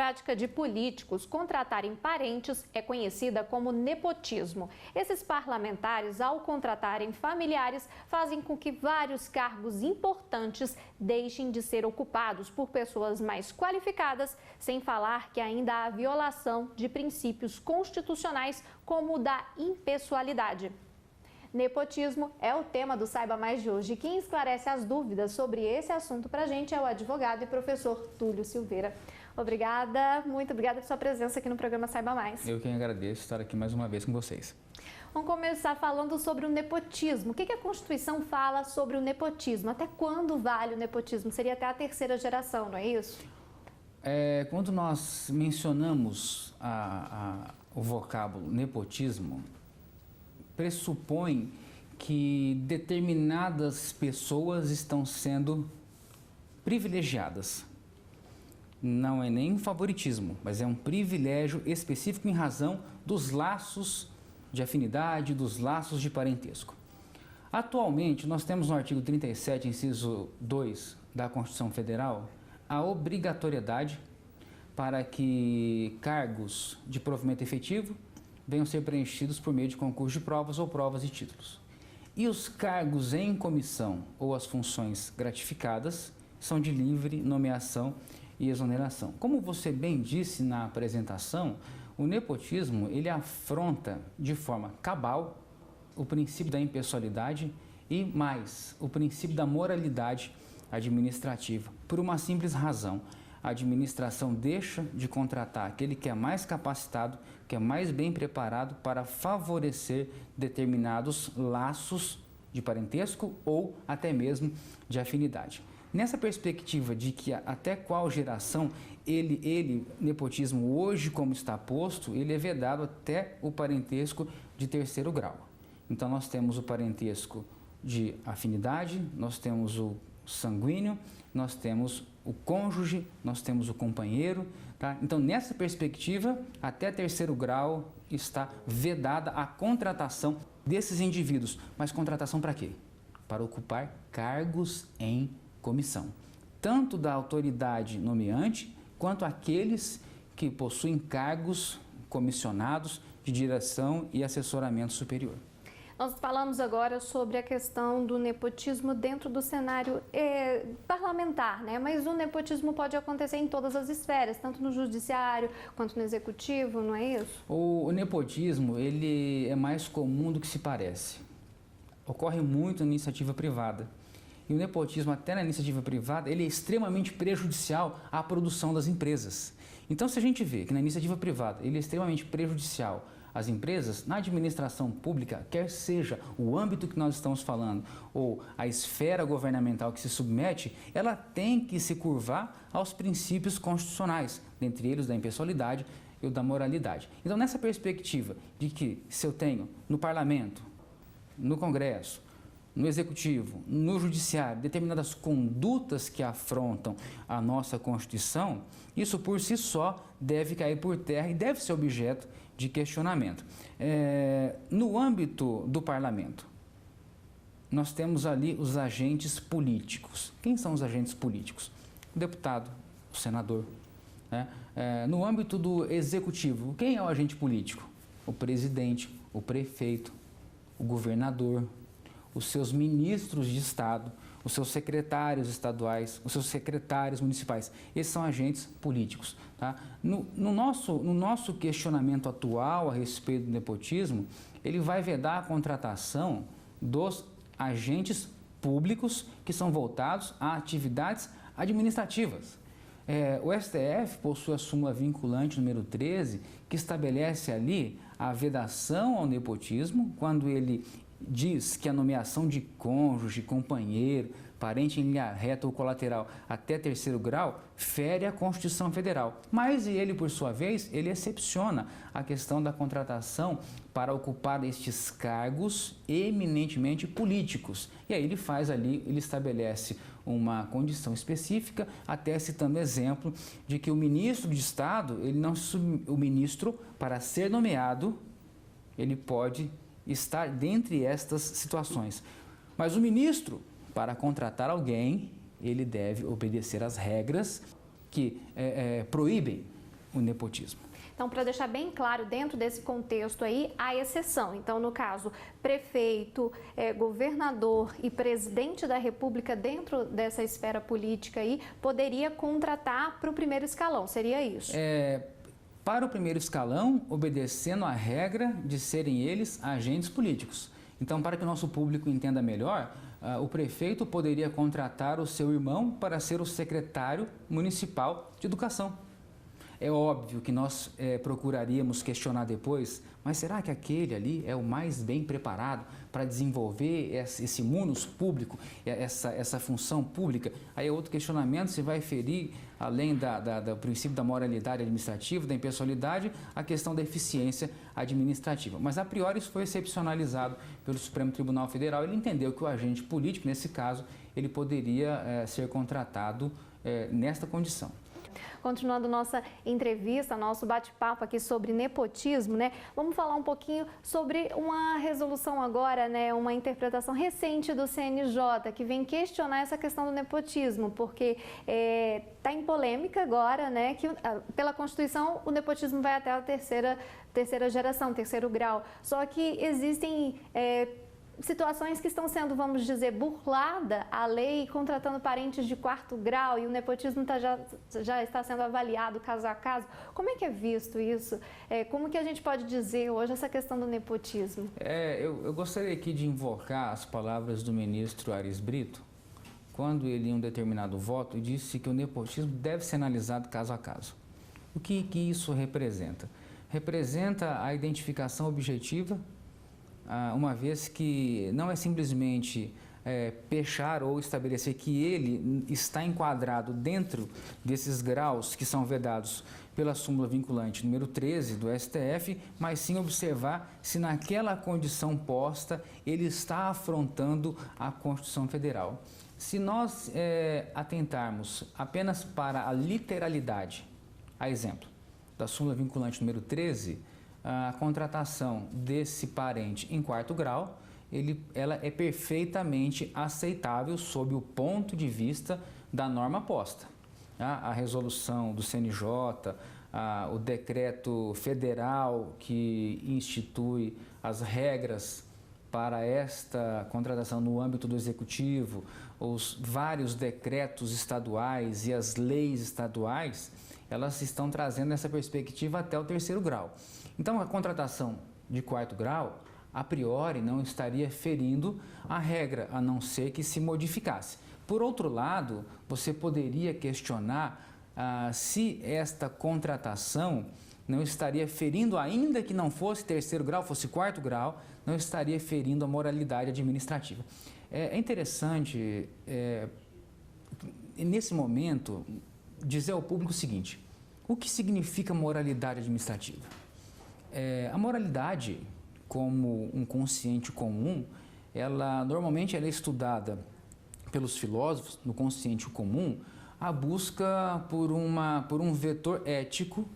prática de políticos contratarem parentes é conhecida como nepotismo. Esses parlamentares, ao contratarem familiares, fazem com que vários cargos importantes deixem de ser ocupados por pessoas mais qualificadas, sem falar que ainda há violação de princípios constitucionais como o da impessoalidade. Nepotismo é o tema do Saiba Mais de hoje. Quem esclarece as dúvidas sobre esse assunto para a gente é o advogado e professor Túlio Silveira. Obrigada, muito obrigada por sua presença aqui no programa Saiba Mais. Eu quem agradeço estar aqui mais uma vez com vocês. Vamos começar falando sobre o nepotismo. O que a Constituição fala sobre o nepotismo? Até quando vale o nepotismo? Seria até a terceira geração, não é isso? Quando nós mencionamos o vocábulo nepotismo, pressupõe que determinadas pessoas estão sendo privilegiadas. Não é nem favoritismo, mas é um privilégio específico em razão dos laços de afinidade, dos laços de parentesco. Atualmente, nós temos no artigo 37, inciso 2 da Constituição Federal, a obrigatoriedade para que cargos de provimento efetivo venham ser preenchidos por meio de concurso de provas ou provas e títulos. E os cargos em comissão ou as funções gratificadas são de livre nomeação e exoneração. Como você bem disse na apresentação, o nepotismo ele afronta de forma cabal o princípio da impessoalidade e mais o princípio da moralidade administrativa, por uma simples razão. A administração deixa de contratar aquele que é mais capacitado, que é mais bem preparado para favorecer determinados laços de parentesco ou até mesmo de afinidade. Nessa perspectiva de que até qual geração nepotismo hoje como está posto, ele é vedado até o parentesco de terceiro grau. Então nós temos o parentesco de afinidade, nós temos o sanguíneo, nós temos o cônjuge, nós temos o companheiro, tá? Então, nessa perspectiva, até terceiro grau está vedada a contratação desses indivíduos. Mas contratação para quê? Para ocupar cargos em comissão, tanto da autoridade nomeante, quanto aqueles que possuem cargos comissionados de direção e assessoramento superior. Nós falamos agora sobre a questão do nepotismo dentro do cenário parlamentar, né? Mas o nepotismo pode acontecer em todas as esferas, tanto no judiciário quanto no executivo, não é isso? O nepotismo ele é mais comum do que se parece. Ocorre muito na iniciativa privada. E o nepotismo, até na iniciativa privada, ele é extremamente prejudicial à produção das empresas. Então, se a gente vê que na iniciativa privada ele é extremamente prejudicial às empresas, na administração pública, quer seja o âmbito que nós estamos falando ou a esfera governamental que se submete, ela tem que se curvar aos princípios constitucionais, dentre eles da impessoalidade e o da moralidade. Então, nessa perspectiva de que se eu tenho no parlamento, no Congresso, no Executivo, no Judiciário, determinadas condutas que afrontam a nossa Constituição, isso por si só deve cair por terra e deve ser objeto de questionamento. No âmbito do Parlamento, nós temos ali os agentes políticos. Quem são os agentes políticos? O deputado, o senador. Né? No âmbito do Executivo, quem é o agente político? O presidente, o prefeito, o governador, os seus ministros de Estado, os seus secretários estaduais, os seus secretários municipais. Esses são agentes políticos. Tá? No nosso questionamento atual a respeito do nepotismo, ele vai vedar a contratação dos agentes públicos que são voltados a atividades administrativas. O STF possui a súmula vinculante número 13, que estabelece ali a vedação ao nepotismo, quando ele diz que a nomeação de cônjuge, companheiro, parente em linha reta ou colateral até terceiro grau fere a Constituição Federal. Mas ele, por sua vez, ele excepciona a questão da contratação para ocupar estes cargos eminentemente políticos. E aí ele faz ali, ele estabelece uma condição específica, até citando exemplo de que o ministro de Estado, o ministro, para ser nomeado, ele pode estar dentre estas situações. Mas o ministro, para contratar alguém, ele deve obedecer às regras que proíbem o nepotismo. Então, para deixar bem claro, dentro desse contexto aí, há exceção. Então, no caso, prefeito, governador e presidente da República, dentro dessa esfera política aí, poderia contratar para o primeiro escalão, seria isso? Para o primeiro escalão, obedecendo a regra de serem eles agentes políticos. Então, para que o nosso público entenda melhor, o prefeito poderia contratar o seu irmão para ser o secretário municipal de educação. É óbvio que nós procuraríamos questionar depois, mas será que aquele ali é o mais bem preparado para desenvolver esse munus público, essa função pública? Aí é outro questionamento, se vai ferir, além do princípio da moralidade administrativa, da impessoalidade, a questão da eficiência administrativa. Mas, a priori, isso foi excepcionalizado pelo Supremo Tribunal Federal. Ele entendeu que o agente político, nesse caso, ele poderia ser contratado nesta condição. Continuando nossa entrevista, nosso bate-papo aqui sobre nepotismo, né? Vamos falar um pouquinho sobre uma resolução agora, né? Uma interpretação recente do CNJ, que vem questionar essa questão do nepotismo, porque está em polêmica agora, né? Que pela Constituição o nepotismo vai até a terceira geração, terceiro grau. Só que existem situações que estão sendo, vamos dizer, burlada a lei, contratando parentes de quarto grau, e o nepotismo já está sendo avaliado caso a caso. Como é que é visto isso? Como que a gente pode dizer hoje essa questão do nepotismo? Eu gostaria aqui de invocar as palavras do ministro Aris Brito, quando ele, em um determinado voto, disse que o nepotismo deve ser analisado caso a caso. O que isso representa? Representa a identificação objetiva, uma vez que não é simplesmente fechar ou estabelecer que ele está enquadrado dentro desses graus que são vedados pela súmula vinculante número 13 do STF, mas sim observar se naquela condição posta ele está afrontando a Constituição Federal. Se nós atentarmos apenas para a literalidade, a exemplo da súmula vinculante número 13, a contratação desse parente em quarto grau, ela é perfeitamente aceitável sob o ponto de vista da norma posta. A resolução do CNJ, o decreto federal que institui as regras para esta contratação no âmbito do executivo, os vários decretos estaduais e as leis estaduais, elas estão trazendo essa perspectiva até o terceiro grau. Então, a contratação de quarto grau, a priori, não estaria ferindo a regra, a não ser que se modificasse. Por outro lado, você poderia questionar se esta contratação não estaria ferindo, ainda que não fosse terceiro grau, fosse quarto grau, não estaria ferindo a moralidade administrativa. É interessante, nesse momento, dizer ao público o seguinte: o que significa moralidade administrativa? A moralidade, como um consciente comum, normalmente ela é estudada pelos filósofos no consciente comum, a busca por um vetor ético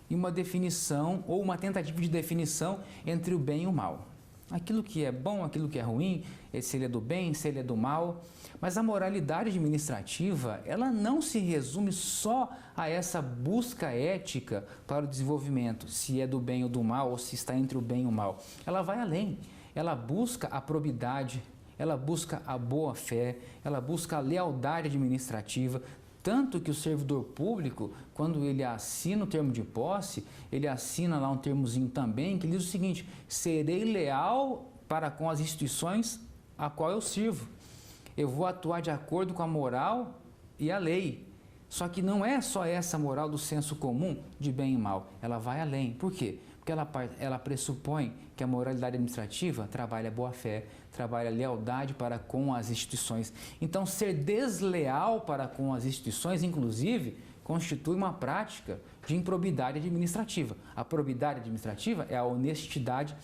e uma definição ou uma tentativa de definição entre o bem e o mal. Aquilo que é bom, aquilo que é ruim, se ele é do bem, se ele é do mal. Mas a moralidade administrativa, ela não se resume só a essa busca ética para o desenvolvimento, se é do bem ou do mal, ou se está entre o bem e o mal. Ela vai além, ela busca a probidade, ela busca a boa-fé, ela busca a lealdade administrativa, tanto que o servidor público, quando ele assina o termo de posse, ele assina lá um termozinho também que diz o seguinte: serei leal para com as instituições a qual eu sirvo. Eu vou atuar de acordo com a moral e a lei. Só que não é só essa moral do senso comum de bem e mal, ela vai além. Por quê? Porque ela pressupõe que a moralidade administrativa trabalha a boa-fé, trabalha a lealdade para com as instituições. Então, ser desleal para com as instituições, inclusive, constitui uma prática de improbidade administrativa. A probidade administrativa é a honestidade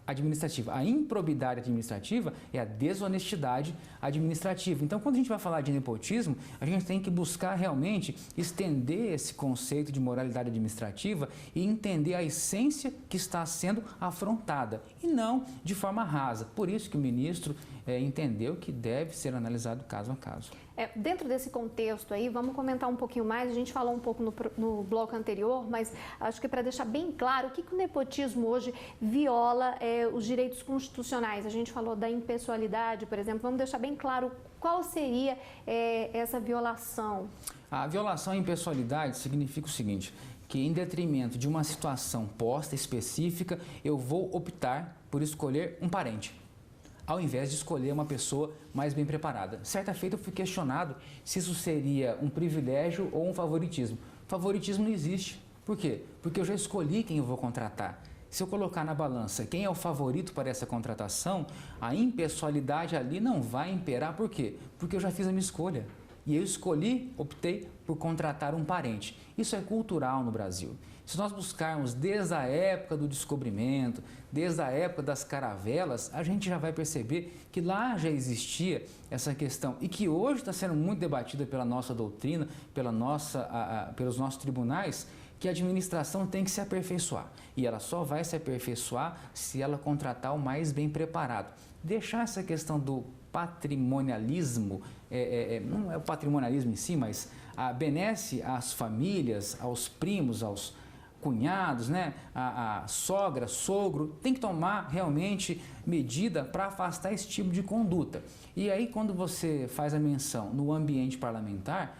administrativa. A improbidade administrativa é a desonestidade administrativa. Então, quando a gente vai falar de nepotismo, a gente tem que buscar realmente estender esse conceito de moralidade administrativa e entender a essência que está sendo afrontada, e não de forma rasa. Por isso que o ministro entendeu que deve ser analisado caso a caso. Dentro desse contexto aí, vamos comentar um pouquinho mais, a gente falou um pouco no bloco anterior, mas acho que para deixar bem claro o que o nepotismo hoje viola os direitos constitucionais. A gente falou da impessoalidade, por exemplo, vamos deixar bem claro qual seria essa violação. A violação à impessoalidade significa o seguinte, que em detrimento de uma situação posta específica, eu vou optar por escolher um parente, ao invés de escolher uma pessoa mais bem preparada. Certa feita eu fui questionado se isso seria um privilégio ou um favoritismo. Favoritismo não existe. Por quê? Porque eu já escolhi quem eu vou contratar. Se eu colocar na balança quem é o favorito para essa contratação, a impessoalidade ali não vai imperar. Por quê? Porque eu já fiz a minha escolha. E eu optei por contratar um parente. Isso é cultural no Brasil. Se nós buscarmos desde a época do descobrimento, desde a época das caravelas, a gente já vai perceber que lá já existia essa questão e que hoje está sendo muito debatida pela nossa doutrina, pelos nossos tribunais, que a administração tem que se aperfeiçoar. E ela só vai se aperfeiçoar se ela contratar o mais bem preparado. Deixar essa questão do patrimonialismo, não é o patrimonialismo em si, mas benesse às famílias, aos primos, aos cunhados, né? A sogra, sogro, tem que tomar realmente medida para afastar esse tipo de conduta. E aí, quando você faz a menção no ambiente parlamentar,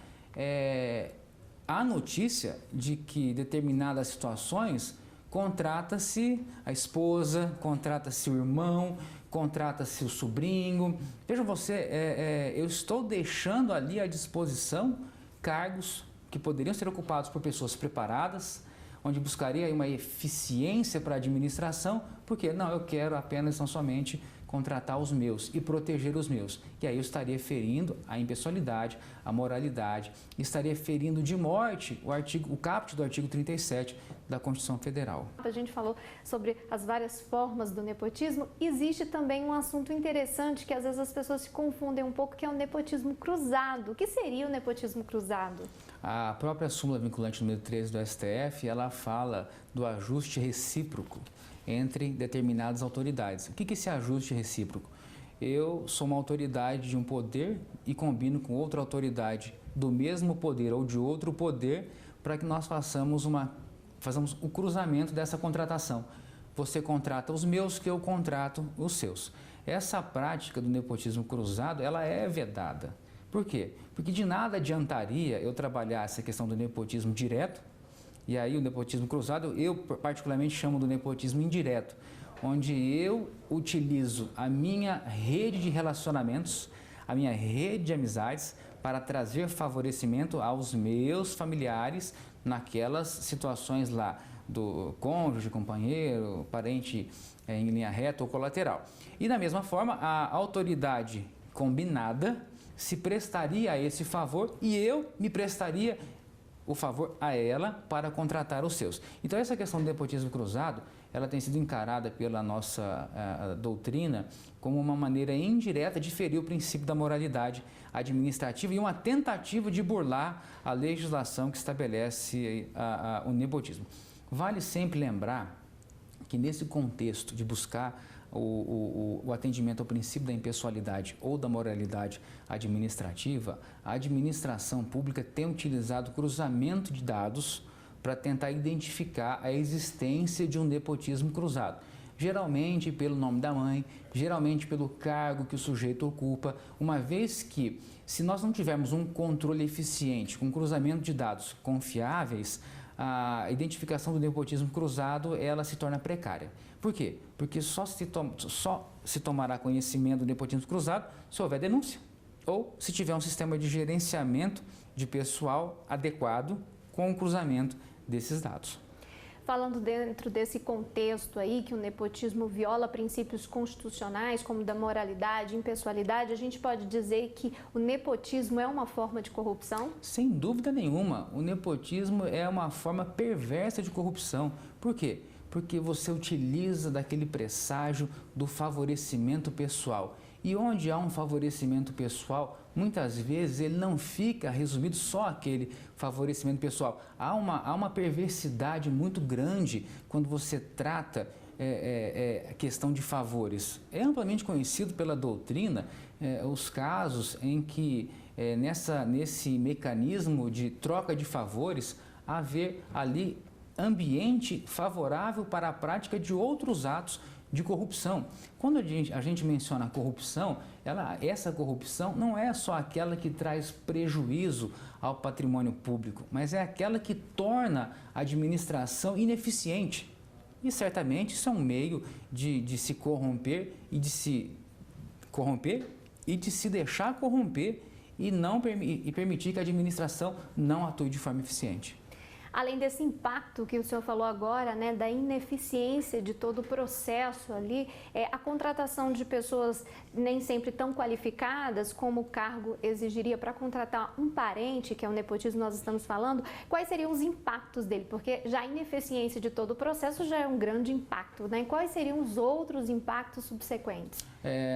há notícia de que determinadas situações contrata-se a esposa, contrata-se o irmão, contrata-se o sobrinho. Veja você, eu estou deixando ali à disposição cargos que poderiam ser ocupados por pessoas preparadas, onde buscaria uma eficiência para a administração, porque não, eu quero apenas tão somente contratar os meus e proteger os meus. E aí eu estaria ferindo a impessoalidade, a moralidade, estaria ferindo de morte o caput do artigo 37 da Constituição Federal. A gente falou sobre as várias formas do nepotismo. Existe também um assunto interessante que às vezes as pessoas se confundem um pouco, que é o nepotismo cruzado. O que seria o nepotismo cruzado? A própria súmula vinculante número 13 do STF, ela fala do ajuste recíproco entre determinadas autoridades. O que é esse ajuste recíproco? Eu sou uma autoridade de um poder e combino com outra autoridade do mesmo poder ou de outro poder para que nós façamos o cruzamento dessa contratação. Você contrata os meus, que eu contrato os seus. Essa prática do nepotismo cruzado, ela é vedada. Por quê? Porque de nada adiantaria eu trabalhar essa questão do nepotismo direto, e aí o nepotismo cruzado, eu particularmente chamo do nepotismo indireto, onde eu utilizo a minha rede de relacionamentos, a minha rede de amizades, para trazer favorecimento aos meus familiares naquelas situações lá do cônjuge, companheiro, parente em linha reta ou colateral. E da mesma forma, a autoridade combinada se prestaria a esse favor e eu me prestaria o favor a ela para contratar os seus. Então essa questão do nepotismo cruzado, ela tem sido encarada pela nossa doutrina como uma maneira indireta de ferir o princípio da moralidade administrativa e uma tentativa de burlar a legislação que estabelece o nepotismo. Vale sempre lembrar que nesse contexto de buscar o atendimento ao princípio da impessoalidade ou da moralidade administrativa, a administração pública tem utilizado cruzamento de dados para tentar identificar a existência de um nepotismo cruzado. Geralmente pelo nome da mãe, geralmente pelo cargo que o sujeito ocupa, uma vez que, se nós não tivermos um controle eficiente, com cruzamento de dados confiáveis, a identificação do nepotismo cruzado, ela se torna precária. Por quê? Porque só se tomará conhecimento do nepotismo cruzado se houver denúncia ou se tiver um sistema de gerenciamento de pessoal adequado com o cruzamento desses dados. Falando dentro desse contexto aí, que o nepotismo viola princípios constitucionais, como da moralidade, impessoalidade, a gente pode dizer que o nepotismo é uma forma de corrupção? Sem dúvida nenhuma, o nepotismo é uma forma perversa de corrupção. Por quê? Porque você utiliza daquele presságio do favorecimento pessoal. E onde há um favorecimento pessoal, muitas vezes ele não fica resumido só àquele favorecimento pessoal. Há uma perversidade muito grande quando você trata questão de favores. É amplamente conhecido pela doutrina os casos em que nesse mecanismo de troca de favores haver ali ambiente favorável para a prática de outros atos de corrupção. Quando a gente menciona a corrupção, essa corrupção não é só aquela que traz prejuízo ao patrimônio público, mas é aquela que torna a administração ineficiente. E certamente isso é um meio de se corromper e de se deixar corromper e permitir que a administração não atue de forma eficiente. Além desse impacto que o senhor falou agora, né, da ineficiência de todo o processo ali, a contratação de pessoas nem sempre tão qualificadas como o cargo exigiria para contratar um parente, que é o nepotismo que nós estamos falando, quais seriam os impactos dele? Porque já a ineficiência de todo o processo já é um grande impacto, né? Quais seriam os outros impactos subsequentes?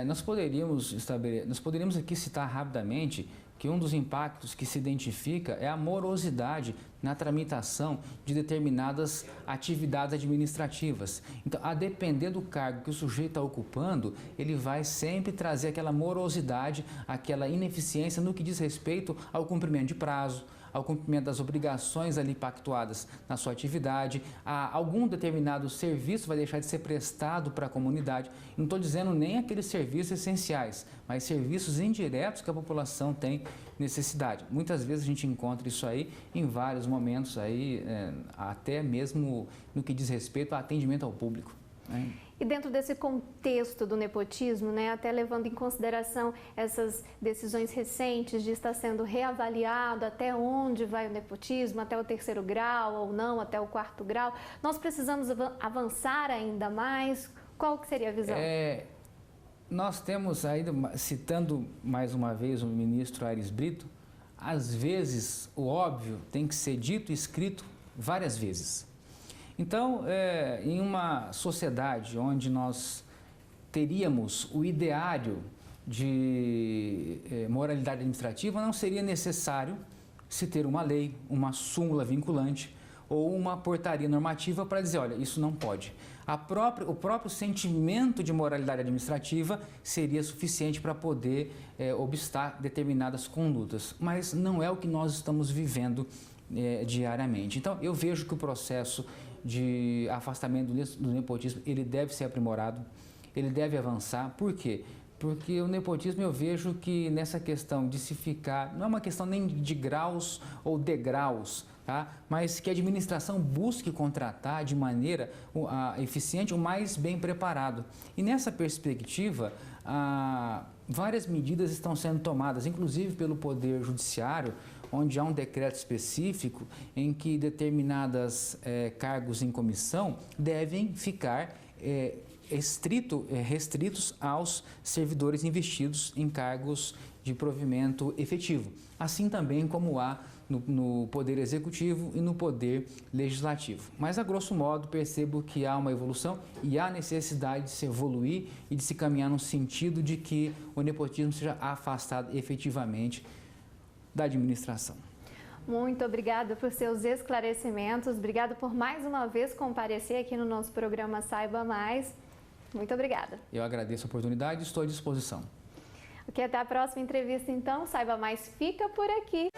Nós poderíamos aqui citar rapidamente que um dos impactos que se identifica é a morosidade na tramitação de determinadas atividades administrativas. Então, a depender do cargo que o sujeito está ocupando, ele vai sempre trazer aquela morosidade, aquela ineficiência no que diz respeito ao cumprimento de prazo, ao cumprimento das obrigações ali pactuadas na sua atividade, algum determinado serviço vai deixar de ser prestado para a comunidade. Não estou dizendo nem aqueles serviços essenciais, mas serviços indiretos que a população tem necessidade. Muitas vezes a gente encontra isso aí em vários momentos, aí, até mesmo no que diz respeito ao atendimento ao público, né? E dentro desse contexto do nepotismo, né, até levando em consideração essas decisões recentes de estar sendo reavaliado até onde vai o nepotismo, até o 3º grau ou não, até o 4º grau, nós precisamos avançar ainda mais? Qual que seria a visão? Nós temos ainda, citando mais uma vez o ministro Aires Brito, às vezes o óbvio tem que ser dito e escrito várias vezes. Então, em uma sociedade onde nós teríamos o ideário de moralidade administrativa, não seria necessário se ter uma lei, uma súmula vinculante ou uma portaria normativa para dizer, olha, isso não pode. O próprio sentimento de moralidade administrativa seria suficiente para poder obstar determinadas condutas, mas não é o que nós estamos vivendo diariamente. Então, eu vejo que o processo de afastamento do nepotismo, ele deve ser aprimorado, ele deve avançar. Por quê? Porque o nepotismo, eu vejo que nessa questão de se ficar, não é uma questão nem de graus ou degraus, tá? Mas que a administração busque contratar de maneira eficiente o mais bem preparado. E nessa perspectiva, várias medidas estão sendo tomadas, inclusive pelo Poder Judiciário, onde há um decreto específico em que determinados cargos em comissão devem ficar restritos aos servidores investidos em cargos de provimento efetivo, assim também como há no Poder Executivo e no Poder Legislativo. Mas, a grosso modo, percebo que há uma evolução e há necessidade de se evoluir e de se caminhar no sentido de que o nepotismo seja afastado efetivamente da administração. Muito obrigada por seus esclarecimentos, obrigada por mais uma vez comparecer aqui no nosso programa Saiba Mais. Muito obrigada. Eu agradeço a oportunidade e estou à disposição. Ok, até a próxima entrevista então. Saiba Mais fica por aqui.